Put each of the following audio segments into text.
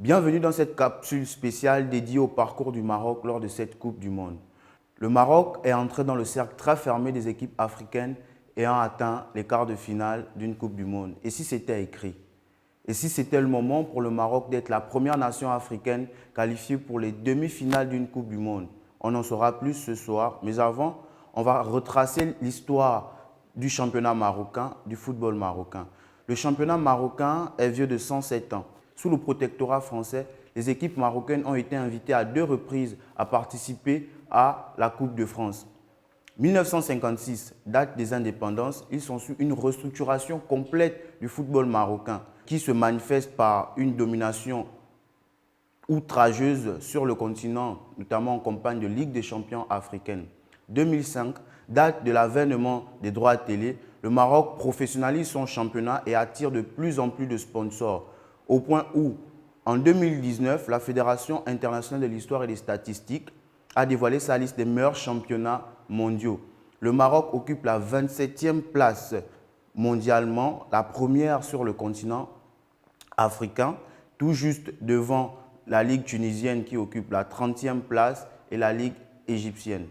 Bienvenue dans cette capsule spéciale dédiée au parcours du Maroc lors de cette Coupe du Monde. Le Maroc est entré dans le cercle très fermé des équipes africaines ayant atteint les quarts de finale d'une Coupe du Monde. Et si c'était écrit? Et si c'était le moment pour le Maroc d'être la première nation africaine qualifiée pour les demi-finales d'une Coupe du Monde? On en saura plus ce soir, mais avant, on va retracer l'histoire du championnat marocain, du football marocain. Le championnat marocain est vieux de 107 ans. Sous le protectorat français, les équipes marocaines ont été invitées à 2 reprises à participer à la Coupe de France. 1956, date des indépendances, ils sont sur une restructuration complète du football marocain qui se manifeste par une domination outrageuse sur le continent, notamment en campagne de Ligue des champions africaine. 2005, date de l'avènement des droits télé, le Maroc professionnalise son championnat et attire de plus en plus de sponsors, au point où, en 2019, la Fédération internationale de l'histoire et des statistiques a dévoilé sa liste des meilleurs championnats mondiaux. Le Maroc occupe la 27e place mondialement, la première sur le continent africain, tout juste devant la Ligue tunisienne qui occupe la 30e place et la Ligue égyptienne.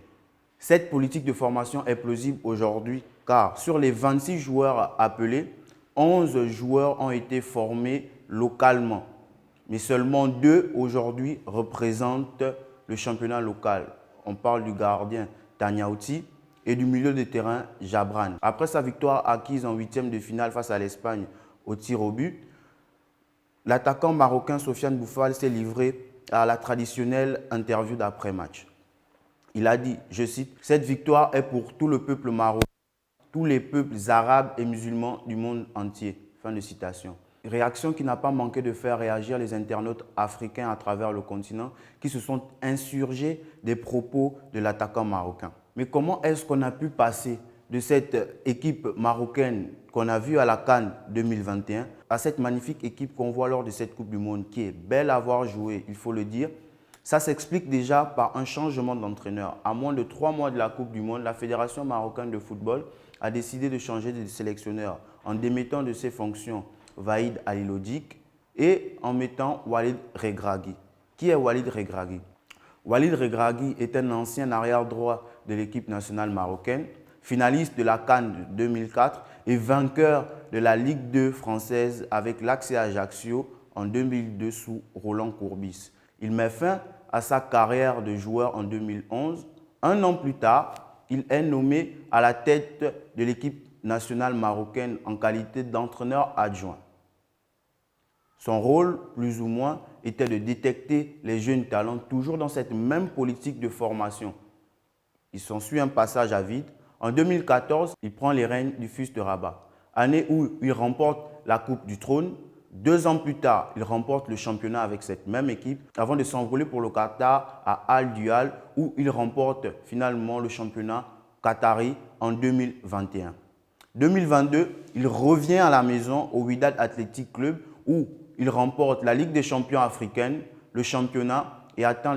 Cette politique de formation est plausible aujourd'hui car sur les 26 joueurs appelés, 11 joueurs ont été formés localement. Mais seulement 2 aujourd'hui représentent le championnat local. On parle du gardien Taniaouti et du milieu de terrain Jabran. Après sa victoire acquise en 8e de finale face à l'Espagne au tir au but, l'attaquant marocain Sofiane Bouffal s'est livré à la traditionnelle interview d'après-match. Il a dit, je cite, « Cette victoire est pour tout le peuple marocain, tous les peuples arabes et musulmans du monde entier. » Fin de citation. Réaction qui n'a pas manqué de faire réagir les internautes africains à travers le continent qui se sont insurgés des propos de l'attaquant marocain. Mais comment est-ce qu'on a pu passer de cette équipe marocaine qu'on a vue à la CAN 2021 à cette magnifique équipe qu'on voit lors de cette Coupe du Monde qui est belle à voir jouer, il faut le dire. Ça s'explique déjà par un changement d'entraîneur. À moins de 3 mois de la Coupe du Monde, la Fédération marocaine de football a décidé de changer de sélectionneur en démettant de ses fonctions Waïd Alilodik et en mettant Walid Regragui. Qui est Walid Regragui? Walid Regragui est un ancien arrière-droit de l'équipe nationale marocaine, finaliste de la CAN 2004 et vainqueur de la Ligue 2 française avec l'Axé Ajaccio en 2002 sous Roland Courbis. Il met fin à sa carrière de joueur en 2011. Un an plus tard, il est nommé à la tête de l'équipe nationale marocaine en qualité d'entraîneur adjoint. Son rôle, plus ou moins, était de détecter les jeunes talents toujours dans cette même politique de formation. Il s'ensuit un passage à vide. En 2014, il prend les rênes du FUS de Rabat, année où il remporte la Coupe du Trône. 2 ans plus tard, il remporte le championnat avec cette même équipe avant de s'envoler pour le Qatar à Al Dual où il remporte finalement le championnat qatari en 2021. 2022, il revient à la maison au Wydad Athletic Club où il remporte la Ligue des champions africaine, le championnat et atteint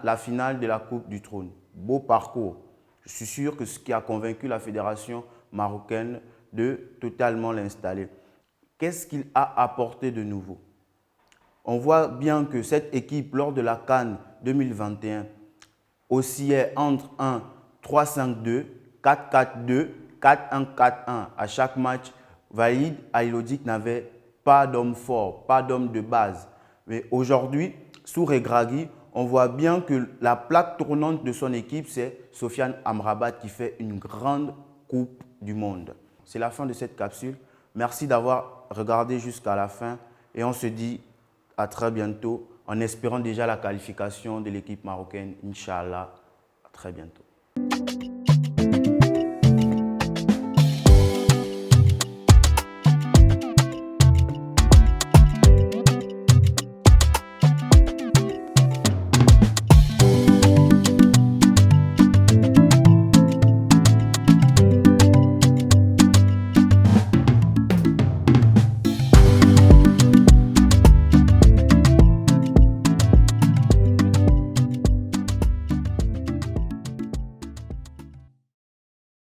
la finale de la Coupe du Trône. Beau parcours. Je suis sûr que ce qui a convaincu la fédération marocaine de totalement l'installer. Qu'est-ce qu'il a apporté de nouveau? On voit bien que cette équipe, lors de la CAN 2021, oscillait entre un 3-5-2, 4-4-2, 4-1-4-1. À chaque match, Waïd Alilodik n'avait pas d'homme fort, pas d'homme de base. Mais aujourd'hui, sous Regragui, on voit bien que la plaque tournante de son équipe, c'est Sofiane Amrabat qui fait une grande Coupe du Monde. C'est la fin de cette capsule. Merci d'avoir regardé jusqu'à la fin et on se dit à très bientôt en espérant déjà la qualification de l'équipe marocaine. Inch'Allah, à très bientôt.